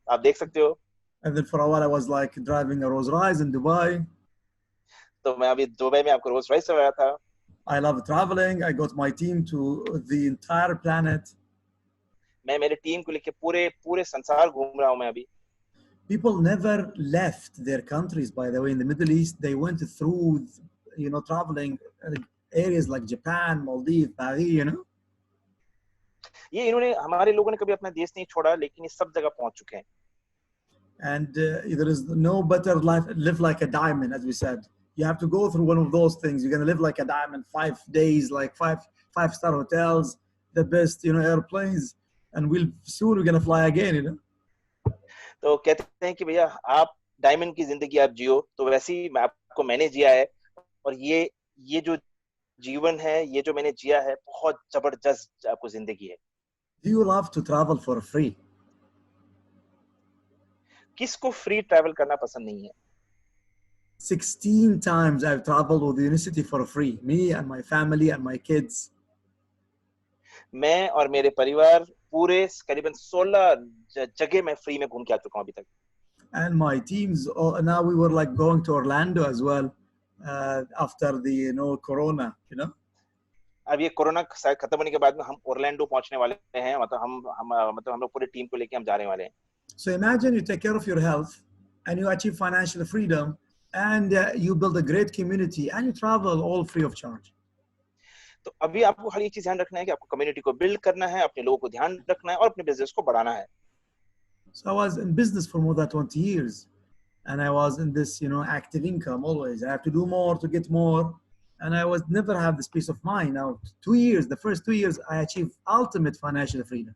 आप देख सकते हो। And then for a while I was like driving a Rolls Royce in Dubai. तो मैं अभी दुबई में आपको रोल्स रॉयस चला रहा था। I love traveling. I got my team to the entire planet. मैं मेरी टीम को लेके पूरे पूरे संसार घूम रहा हूँ मैं अभी। People never left their countries, by the way. In the Middle East, they went through, you know, traveling areas like Japan, Maldives, Paris, you know. ये इन्होंने हमारे लोगों ने कभी अपना देश नहीं छोड़ा, लेकिन ये सब जगह पहुंच चुके हैं। And there is no better life, live like a diamond, as we said. You have to go through one of those things. You're going to live like a diamond, 5 days, like five-star hotels, the best, you know, airplanes. And soon we're going to fly again, you know. तो कहते हैं कि भैया आप diamond की जिंदगी आप जियो, तो वैसे ही मैंने जिया है। और ये जो जीवन है, ये जो मैंने जिया है, बहुत जबरदस्त आपको जिंदगी है। Do you love to travel for free? किसको फ्री ट्रैवल करना पसंद नहीं है? 16 times I've traveled with the university for free. Me and my family and my kids. मैं और मेरे परिवार पूरे करीबन 16 जगह मैं फ्री में घूम के आ चुका हूं अभी तक। And my teams, now we were like going to Orlando as well after the, you know, Corona, you know. अब ये कोरोना खत्म होने के बाद में हम ओरलैंडो पहुंचने वाले हैं। मतलब हम लोग पूरी टीम को लेके हम जा रहे वाले हैं। So imagine you take care of your health and you achieve financial freedom and you build a great community and you travel all free of charge. तो अभी आपको हर एक चीज ध्यान रखना है कि आपको कम्युनिटी को बिल्ड करना है, अपने लोगों को ध्यान रखना है और अपने बिजनेस को बढ़ाना है। So I was in business for more than 20 years and I was in this, you know, active income always. I have to do more to get more and I was never have this peace of mind. Now 2 years, the first 2 years I achieved ultimate financial freedom.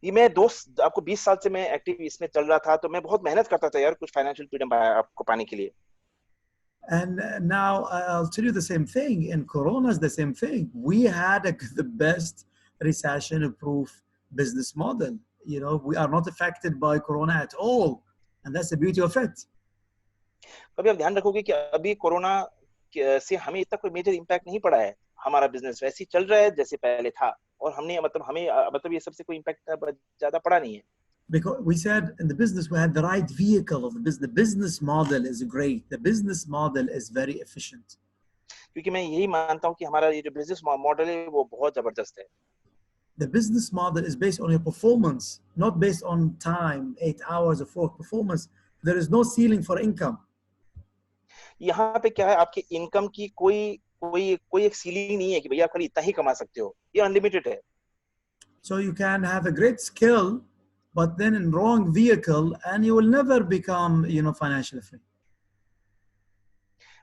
ये मैं आपको 20 साल से मैं active इसमें चल रहा था, तो मैं बहुत मेहनत करता था यार कुछ फाइनेंशियल फ्रीडम आपको पाने के लिए। And now I'll tell you the same thing. In Corona is the same thing. We had the best recession-proof business model. You know, we are not affected by Corona at all, and that's the beauty of it. कभी आप ध्यान रखोगे कि अभी corona से हमें इतना कोई मेजर इम्पैक्ट नहीं पड़ा है। हमारा बिजनेस वैसे ही चल रहा है जैसे पहले था और हमें ये सबसे कोई इम्पैक्ट ज्यादा पड़ा नहीं है। Because we said in the business we had the right vehicle of the business. The business model is great. The business model is very efficient. क्योंकि मैं यही मानता हूँ कि हमारा ये जो बिजनेस मॉडल है वो बहुत जबरदस्त है। The business model is based on your performance, not based on time, 8 hours of work performance. There is no ceiling for income. यहाँ पे क्या है, आपके इनकम की कोई एक सीलिंग नहीं है कि भैया आप खाली इतना ही कमा सकते हो। ये अनलिमिटेड है। So you can have a great skill, but then in wrong vehicle, and you will never become, you know, financially free.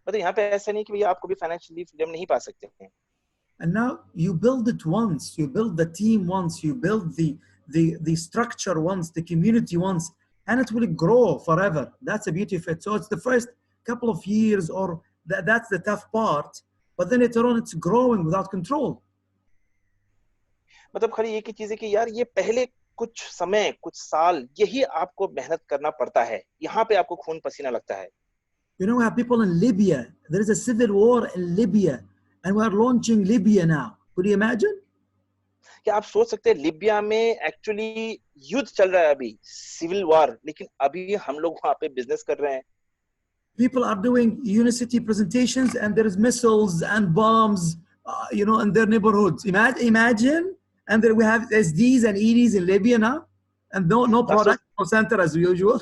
मतलब यहाँ पे ऐसा नहीं कि भैया आप कभी फाइनेंशियली फ्रीडम नहीं पा सकते हैं। And now you build it once, you build the team once, you build the structure once, the community once, and it will grow forever. That's the beauty of it. So it's the couple of years, or that's the tough part. But then later on, it's growing without control. मतलब खाली एक ही चीज है कि यार ये पहले कुछ समय कुछ साल यही आपको मेहनत करना पड़ता है, यहाँ पे आपको खून पसीना लगता है। You know, we have people in Libya. There is a civil war in Libya, and we are launching Libya now. Could you imagine? क्या आप सोच सकते हैं लिबिया में एक्चुअली युद्ध चल रहा है अभी, सिविल वॉर, लेकिन अभी हम लोग वहां पे बिजनेस कर रहे हैं। People are doing university presentations, and there is missiles and bombs, you know, in their neighborhoods. Imagine, and then we have SDs and EDs in Libya now, and no तो आप सोच product, no center as usual.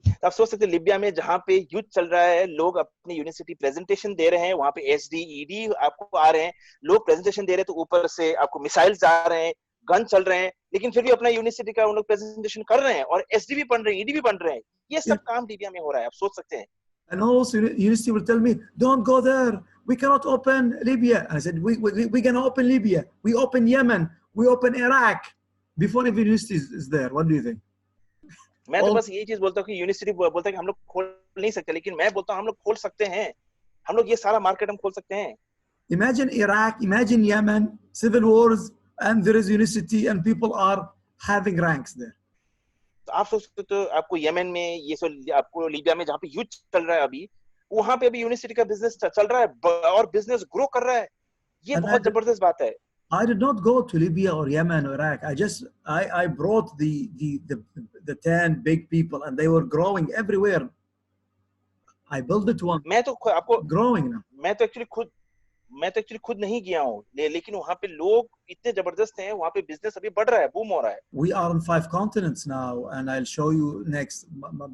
तो आप सोच सकते हैं लिबिया में जहाँ पे युद्ध चल रहा है, लोग अपनी यूनिवर्सिटी प्रेजेंटेशन दे रहे हैं, वहां पे एसडी ईडी आपको आ रहे हैं, लोग प्रेजेंटेशन दे रहे हैं, तो ऊपर से आपको मिसाइल्स आ रहे हैं, गन चल रहे हैं, लेकिन फिर भी अपना यूनिवर्सिटी का उन लोग प्रेजेंटेशन कर रहे हैं और एसडी भी बन रहे हैं, ईडी भी बन रहे हैं। ये Yeah. सब काम लिबिया में हो रहा है, आप सोच सकते हैं। And also, university will tell me, don't go there. We cannot open Libya. I said, we can open Libya. We open Yemen. We open Iraq. Before even university is there. What do you think? मैं तो बस यही चीज बोलता हूँ कि university बोलता है कि हम लोग खोल नहीं सकते, लेकिन मैं बोलता हूँ हम लोग खोल सकते हैं, हम लोग ये सारा मार्केट हम खोल सकते हैं। Imagine Iraq, imagine Yemen, civil wars, and there is university, and people are having ranks there. तो आप सोच सकते हो आपको यमन में ये सब, आपको लीबिया में जहाँ पे युद्ध चल रहा है अभी, वहां पे अभी यूनिवर्सिटी का बिजनेस चल रहा है और बिजनेस ग्रो कर रहा है। ये And बहुत जबरदस्त बात है। I did not go to Libya or Yemen or Iraq. I brought the 10 big people, and they were growing everywhere. I built it one, मैं तो आपको growing now. मैं तो एक्चुअली खुद नहीं गया हूँ, लेकिन वहां पे लोग इतने जबरदस्त हैं, वहां पे बिजनेस अभी बढ़ रहा है, बूम हो रहा है। We are on 5 continents now, and I'll show you next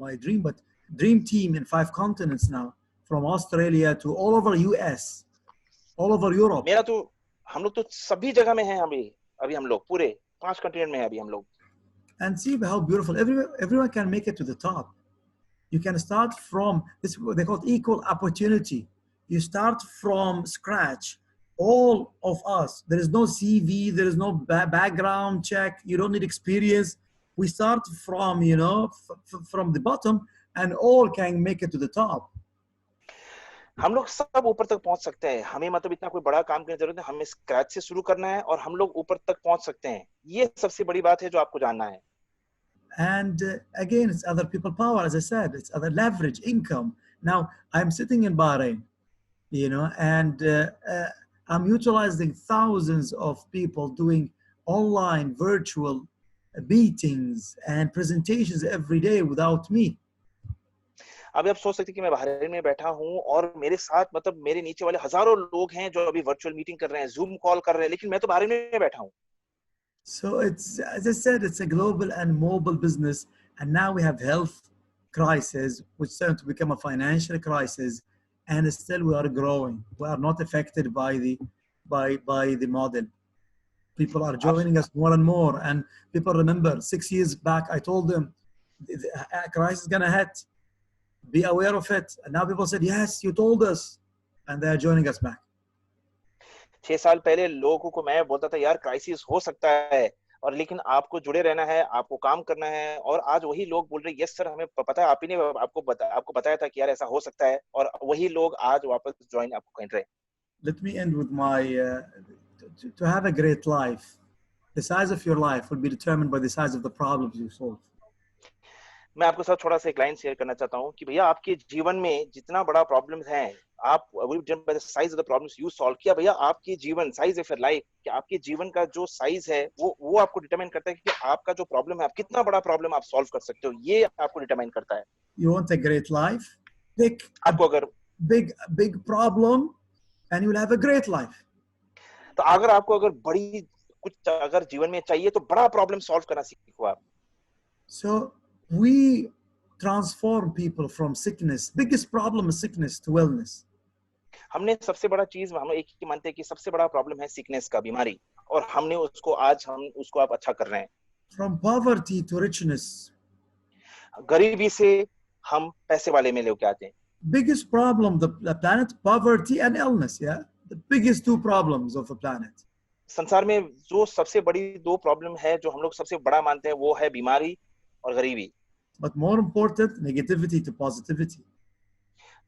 my dream. But dream team in 5 continents now, from Australia to all over US, all over Europe. मेरा तो हम लोग तो सभी जगह में हैं अभी हम लोग पूरे 5 कंटिनेंट में हैं अभी हम लोग। And see how beautiful everyone can make it to the top. You can start from this, they call it equal opportunity. You start from scratch. All of us, there is no CV, there is no background check, you don't need experience. We start from, you know, from the bottom, and all can make it to the top. हम लोग सब ऊपर तक पहुंच सकते हैं, हमें मतलब इतना कोई बड़ा काम करने की जरूरत है, हमें स्क्रैच से शुरू करना है और हम लोग ऊपर तक पहुंच सकते हैं। ये सबसे बड़ी बात है जो आपको जानना है। And again, it's other people power, as I said, it's other leverage, income. Now, I'm sitting in Bahrain, you know, and I'm utilizing thousands of people doing online virtual meetings and presentations every day without me. अभी आप सोच सकते हैं कि मैं Bahrain में बैठा हूं और मेरे साथ मतलब मेरे नीचे वाले हजारों लोग हैं जो अभी वर्चुअल मीटिंग कर रहे हैं, जूम कॉल कर रहे हैं, लेकिन मैं तो बहरीन में बैठा हूं। So it's, as I said, it's a global and mobile business. And now we have health crisis, which turned to become a financial crisis. And still we are growing. We are not affected by the model. People are joining us more and more. And people remember 6 years back, I told them, the crisis is gonna hit. Be aware of it. And now people said, yes, you told us. And they are joining us back. 6 साल पहले लोगों को मैं बोलता था यार crisis हो सकता है, और लेकिन आपको जुड़े रहना है, आपको काम करना है, और आज वही लोग बोल रहे यस सर हमें पता है, आप ही ने आपको बताया था कि यार ऐसा हो सकता है, और वही लोग आज वापस ज्वाइन आपको कर रहे हैं। Let me end with my to have a great life. The size of your life will be determined by the size of the problems you solve. मैं आपके साथ थोड़ा सा एक लाइन शेयर करना चाहता हूँ कि भैया आपके जीवन में जितना बड़ा प्रॉब्लम्स हैं, आप size of the problems you solve किया, भैया आपकी जीवन साइज ऑफ योर लाइफ, कि आपके जीवन का जो साइज है वो आपको डिटरमाइन करता है कि आपका जो प्रॉब्लम है, आप कितना बड़ा प्रॉब्लम आप सॉल्व कर सकते हो, ये आपको डिटरमाइन करता है। You want a great life? Pick आपको अगर big problem, and you will have a great life. तो अगर आपको अगर बड़ी कुछ अगर जीवन में चाहिए तो बड़ा प्रॉब्लम सॉल्व करना सीखो आप। So we transform people from sickness. Biggest problem is sickness to wellness. हमने सबसे बड़ा चीज हम एक ही मानते हैं कि सबसे बड़ा प्रॉब्लम है सिकनेस का, बीमारी, और हमने उसको आज हम उसको आप अच्छा कर रहे हैं। From poverty to richness. गरीबी से हम पैसे वाले में लेके आते हैं। Biggest problem the planet, poverty and illness. Yeah, the biggest 2 problems of the planet. संसार में जो सबसे बड़ी 2 प्रॉब्लम है जो हम लोग सबसे बड़ा मानते हैं वो है बीमारी और गरीबी। But more important, negativity to positivity.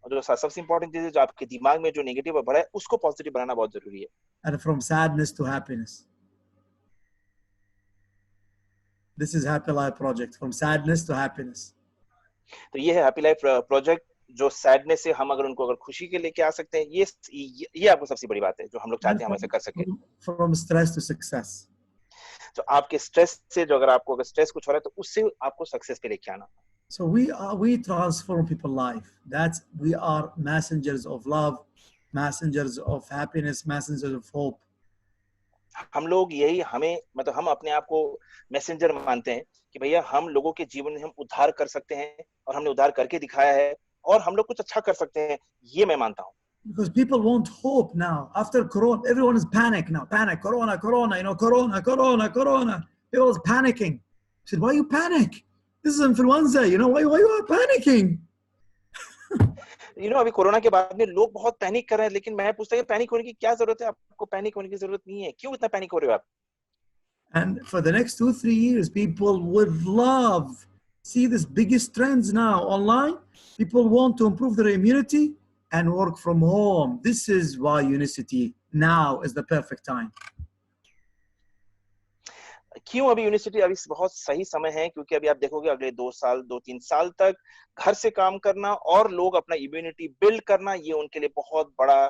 और जो सबसे इंपॉर्टेंट चीज है, जो आपके दिमाग में जो नेगेटिव भरा है उसको पॉजिटिव बनाना बहुत जरूरी है। And from sadness to happiness. This is Happy Life Project, from sadness to happiness. तो ये है हैप्पी लाइफ प्रोजेक्ट, जो सैडनेस से हम अगर उनको अगर खुशी के लेके आ सकते हैं, ये आपको सबसे बड़ी बात है जो हम लोग And चाहते हैं हम ऐसा कर सके। from stress to success. तो आपके स्ट्रेस से, जो अगर आपको अगर स्ट्रेस कुछ हो रहा है तो उससे आपको सक्सेस पे लेके आना। So we transform people's life. That's we are messengers of love, messengers of happiness, messengers of hope. हम लोग यही हमें मतलब हम अपने आप को मैसेंजर मानते हैं कि भैया हम लोगों के जीवन में हम उद्धार कर सकते हैं, और हमने उद्धार करके दिखाया है, और हम लोग कुछ अच्छा कर सकते हैं, ये मैं मानता हूँ। Because people want hope now. After Corona, everyone is panic now. Panic, Corona, Corona, Corona, Corona, Corona. People is panicking. I said, why you panic? This is influenza, why you are panicking? अभी corona के बाद में लोग बहुत panic कर रहे हैं, लेकिन मैं पूछता हूँ पैनिक होने की क्या जरूरत है? आपको पैनिक होने की जरूरत नहीं है, क्यों इतना पैनिक हो रहे हो आप? And for the next 2-3 years, people would love see this biggest trends now online. People want to improve their immunity and work from home. This is why Unicity now is the perfect time. क्यों अभी university अभी बहुत सही समय है? क्योंकि अभी आप देखोगे अगले 2-3 साल तक घर से काम करना और लोग अपना इम्यूनिटी बिल्ड करना, ये उनके लिए बहुत बड़ा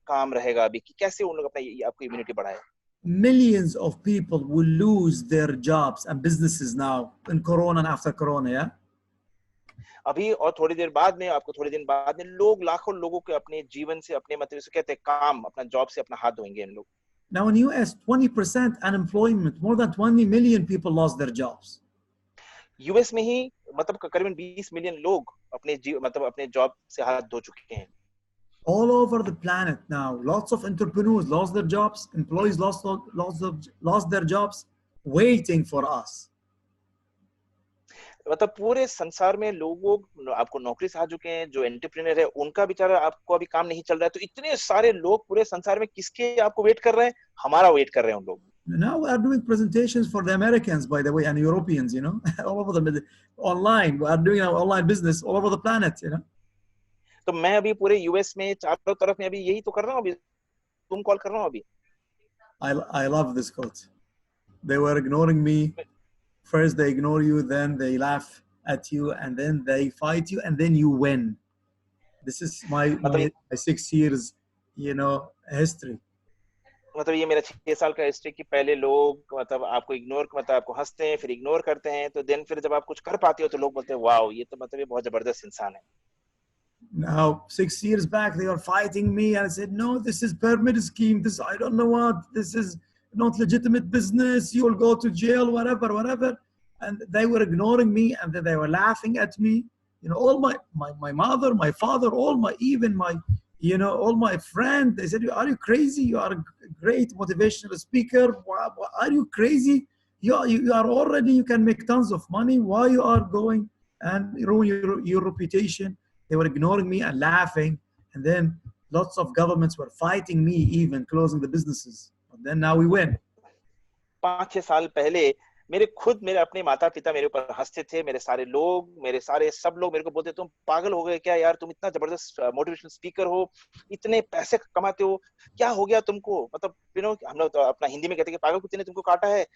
काम रहेगा अभी, कि कैसे उन लोग अपना आपको इम्यूनिटी बढ़ाए। Millions of people will lose their jobs and businesses now in Corona and after Corona, yeah? अभी और थोड़ी देर बाद में, आपको थोड़े दिन बाद में लोग, लाखों लोगों के अपने जीवन से, अपने मतलब से कहते हैं काम, अपना जॉब से अपना हाथ धोएंगे इन लोग। Now in US, 20% unemployment, more than 20 million people lost their jobs. US में ही मतलब करीबन 20 मिलियन लोग मतलब अपने जॉब से हाथ धो चुके हैं। All over the planet now, lots of entrepreneurs lost their jobs, employees lost their jobs, waiting for us. मतलब पूरे संसार में लोगों आपको नौकरी से आ चुके हैं, जो एंटरप्रेन्योर है उनका बेचारा आपको अभी काम नहीं चल रहा है, तो इतने सारे लोग पूरे संसार में किसके आपको वेट कर रहे हैं? हमारा वेट कर रहे हैं उन लोग। Now we are doing presentations for the Americans, by the way, and Europeans, all over the online. We are doing our online business all over the planet, तो मैं अभी पूरे यूएस में चारों तरफ में अभी यही तो कर रहा हूँ, अभी तुम कॉल कर रहा हूँ अभी। I love this quote. They were ignoring me. First they ignore you, then they laugh at you, and then they fight you, and then you win. This is my 6 years, history. मतलब ये मेरा 6 साल का history, कि पहले लोग मतलब आपको इग्नोर, मतलब आपको हंसते हैं, फिर इग्नोर करते हैं, तो देन फिर जब आप कुछ कर पाते हो तो लोग बोलते हैं वाओ, ये तो मतलब ये बहुत जबरदस्त इंसान है। Now 6 years back they were fighting me, and I said, no, this is pyramid scheme, this I don't know what, this is not legitimate business, you will go to jail, whatever. And they were ignoring me, and then they were laughing at me. All my mother, my father, all my friends, they said, are you crazy? You are a great motivational speaker. Are you crazy? You are already, you can make tons of money. Why you are going and ruin your reputation? They were ignoring me and laughing. And then lots of governments were fighting me, even closing the businesses. But then now we win. 5-6 साल पहले मेरे अपने माता पिता मेरे ऊपर हंसते थे, मेरे सारे लोग, सब लोग मेरे को बोलते, तुम पागल हो गए क्या यार, तुम इतना जबरदस्त मोटिवेशनल स्पीकर हो, इतने पैसे कमाते हो, क्या हो गया तुमको? मतलब हम लोग तो अपना हिंदी में कहते हैं कि पागल कुत्ते ने तुमको काटा है,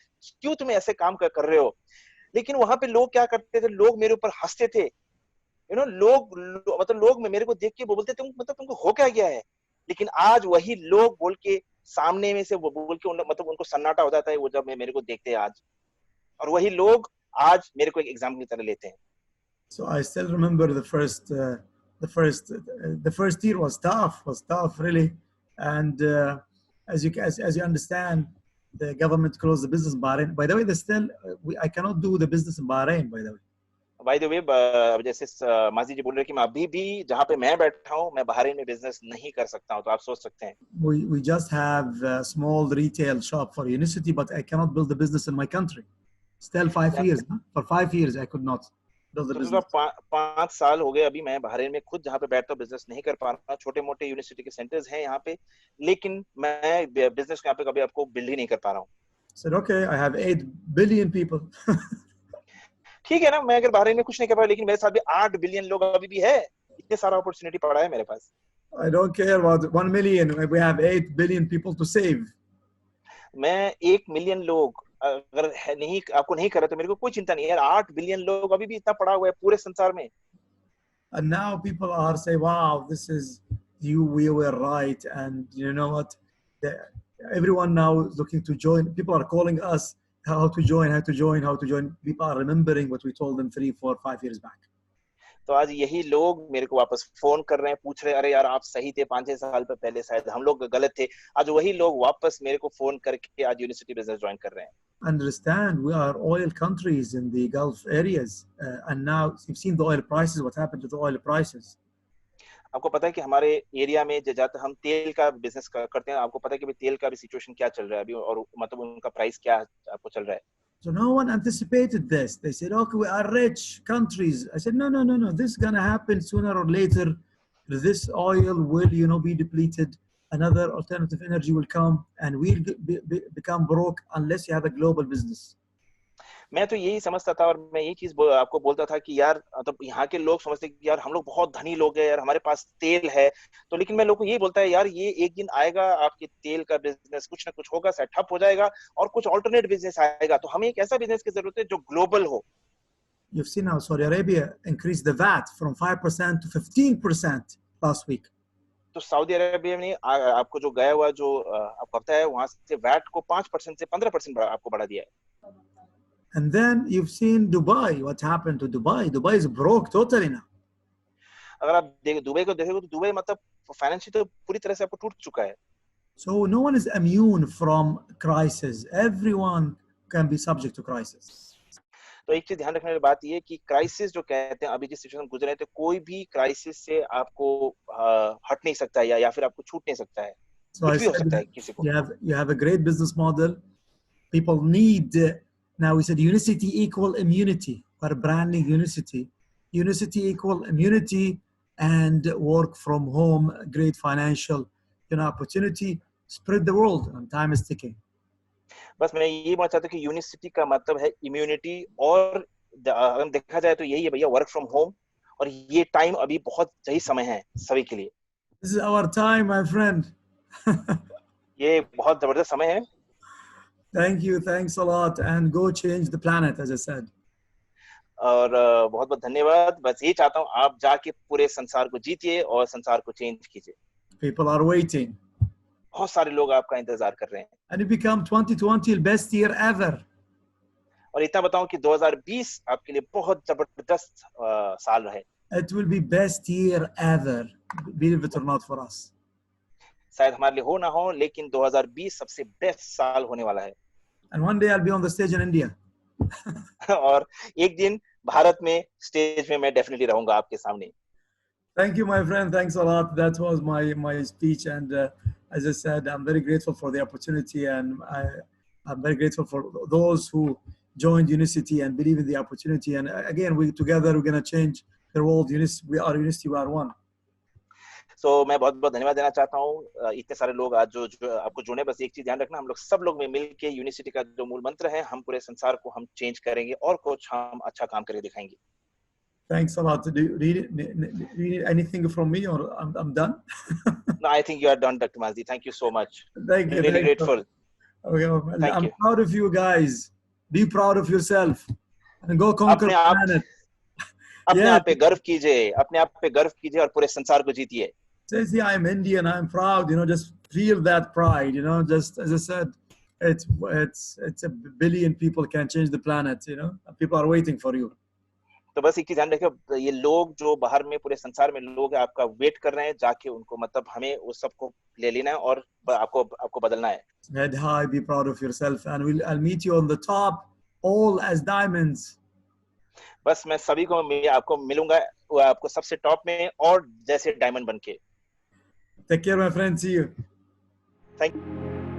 क्यों तुम ऐसे काम कर रहे हो? लेकिन वहां पे लोग क्या करते थे, लोग मेरे ऊपर हंसते थे। लोग मेरे को देख के बोलते, तुमको हो क्या गया है? लेकिन आज वही लोग बोल के सामने में से वो बोल के मतलब उनको सन्नाटा हो जाता है, वो जब मेरे को देखते हैं आज, और वही लोग आज मेरे को एक एग्जाम्पल की तरह लेते हैं। So I still remember the first year was tough really, and as you understand, the government closed the business in Bahrain. By the way, I cannot do the business in Bahrain, by the way. By the way, जैसे माजी जी बोल रहे हैं कि मैं अभी भी जहाँ पे मैं बैठा हूँ, मैं बहरीन में बिजनेस नहीं कर सकता हूँ, तो आप सोच सकते हैं। We just have a small retail shop for Unicity, but I cannot build the business in my country. Still 5 years. For 5 years, I could not build the business. 5 साल हो गए अभी मैं बहरीन में खुद जहाँ पे बैठता हूँ बिजनेस नहीं कर पा रहा। छोटे मोटे यूनिवर्सिटी के सेंटर्स हैं यहाँ पे, लेकिन मैं बिजनेस यहाँ पे कभी आपको बिल्ड ही नहीं कर पा रहा हूँ। Said, okay, I have 8 billion people. ठीक है ना, मैं अगर बहरीन में कुछ नहीं कर पा रहा, लेकिन मेरे साथ भी 8 बिलियन लोग अभी भी है। इतने सारा अपॉर्चुनिटी पड़ा है मेरे पास। I don't care about 1 million. We have 8 billion people to save. मैं 1 मिलियन लोग अगर नहीं आपको नहीं करे तो मेरे को कोई चिंता नहीं है यार, 8 बिलियन लोग अभी भी इतना पड़ा हुआ है पूरे संसार में। And now people are saying, wow, this is you, we were right. And you know what? The, everyone now is looking to join. People are calling us how to join, how to join, how to join. People are remembering what we told them 3, 4, 5 years back. तो आज यही लोग मेरे को वापस phone कर रहे हैं, पूछ रहे हैं अरे यार आप सही थे 5-6 साल पहले, शायद हम लोग गलत थे। आज वही लोग वापस मेरे को फोन करके आज यूनिवर्सिटी बिजनेस ज्वाइन कर रहे हैं। Understand, we are oil countries in the Gulf areas, and now you've seen the oil prices. What happened to the oil prices? आपको पता है कि हमारे एरिया में ज्यादा हम तेल का बिजनेस करते हैं, आपको पता है कि तेल का भी सिचुएशन क्या चल रहा है अभी, और मतलब उनका प्राइस क्या आपको चल रहा है। So no one anticipated this. They said, okay, we are rich countries. I said, no, no, no, no. This is going to happen sooner or later. This oil will, be depleted. Another alternative energy will come and we'll become broke unless you have a global business. मैं तो यही समझता था और मैं यही चीज आपको बोलता था कि यार मतलब यहाँ के लोग समझते कि यार हम लोग बहुत धनी लोग हैं यार, हमारे पास तेल है तो, लेकिन मैं लोगों को यही बोलता है यार ये एक दिन आएगा आपके तेल का बिजनेस कुछ ना कुछ होगा, शायद ठप हो जाएगा और कुछ ऑल्टरनेट बिजनेस आएगा, तो हमें एक ऐसा बिजनेस की जरूरत है जो ग्लोबल हो। You've seen how Saudi Arabia increased the VAT from 5% to 15% last week. तो सऊदी अरेबिया ने आपको जो गया हुआ जो आपको पता है वहां से वैट को 5% से 15% आपको बढ़ा दिया है। And then you've seen Dubai. What happened to Dubai? Dubai is broke totally now. अगर आप दुबई को देखोगे तो दुबई मतलब फाइनेंशियली तो पूरी तरह से आपको टूट चुका है। So no one is immune from crisis. Everyone can be subject to crisis. तो एक चीज ध्यान रखने वाली बात ये कि क्राइसिस जो कहते हैं अभी जिस सिचुएशन गुजर रहे थे, कोई भी क्राइसिस से आपको हट नहीं सकता है या फिर आपको छूट नहीं सकता है। So कुछ भी हो सकता है किसी को। you have a great business model. People need now we said unicity equal immunity. We're branding unicity. Unicity equal immunity and work from home, great financial opportunity, spread the world, and time is ticking. बस मैं ये बोलना चाहता हूँ कि university का मतलब है इम्यूनिटी, और अगर देखा जाए तो यही है भैया, वर्क फ्रॉम होम, और ये टाइम अभी बहुत सही समय है सभी के लिए। This is our time, my friend. ये बहुत जबरदस्त समय है। Thank you, thanks a lot, and go change the planet, as I said. और बहुत बहुत धन्यवाद। बस ये चाहता हूँ आप जाके पूरे संसार को जीतिए और संसार को चेंज कीजिए। People are waiting. बहुत सारे लोग आपका इंतजार कर रहे हैं। And it become 2020 the best year ever. और इतना बताऊं कि 2020 आपके लिए बहुत जबरदस्त साल रहे। It will be best year ever, believe it or not, for us. शायद हमारे लिए हो ना हो, लेकिन 2020 सबसे बेस्ट साल होने वाला है। And one day I'll be on the stage in India. और एक दिन भारत में स्टेज में मैं डेफिनेटली रहूंगा आपके सामने। Thank you, my friend. Thanks a lot. That was my speech, and as I said, I'm very grateful for the opportunity, and I'm very grateful for those who joined Unicity and believe in the opportunity. And again, we together we're gonna change the world. We are Unicity. We are one. So मैं बहुत बहुत धन्यवाद देना चाहता हूँ इतने सारे लोग आज जो आपको जुड़े। बस एक चीज ध्यान रखना, हम लोग सब लोग में मिल के यूनिवर्सिटी का जो मूल मंत्र है, हम पूरे संसार को हम चेंज करेंगे और कुछ हम अच्छा काम करके दिखाएंगे। Thanks a lot. Do you need anything from me, or I'm done? No, I think you are done, Dr. Mazdi. Thank you so much. Thank you. I'm really grateful. Okay, Thank I'm you. proud of you guys. Be proud of yourself and go conquer the planet. अपने आप पे गर्व कीजिए, अपने आप पे गर्व कीजिए और पूरे संसार को जीतिए। Says, yeah, I'm Indian, I'm proud, just feel that pride, just as I said, it's a billion people can change the planet, people are waiting for you. तो बस एक चीज ध्यान रखिए, ये लोग जो बाहर में पूरे संसार में लोग हैं आपका वेट कर रहे हैं, जाके उनको मतलब हमें उस सबको ले लेना है और आपको बदलना है। Head high, be proud of yourself, and I'll meet you on the top, all as diamonds. बस मैं सभी को आपको मिलूंगा आपको सबसे टॉप में और जैसे डायमंड बनके। Take care, my friend. See you. Thank you.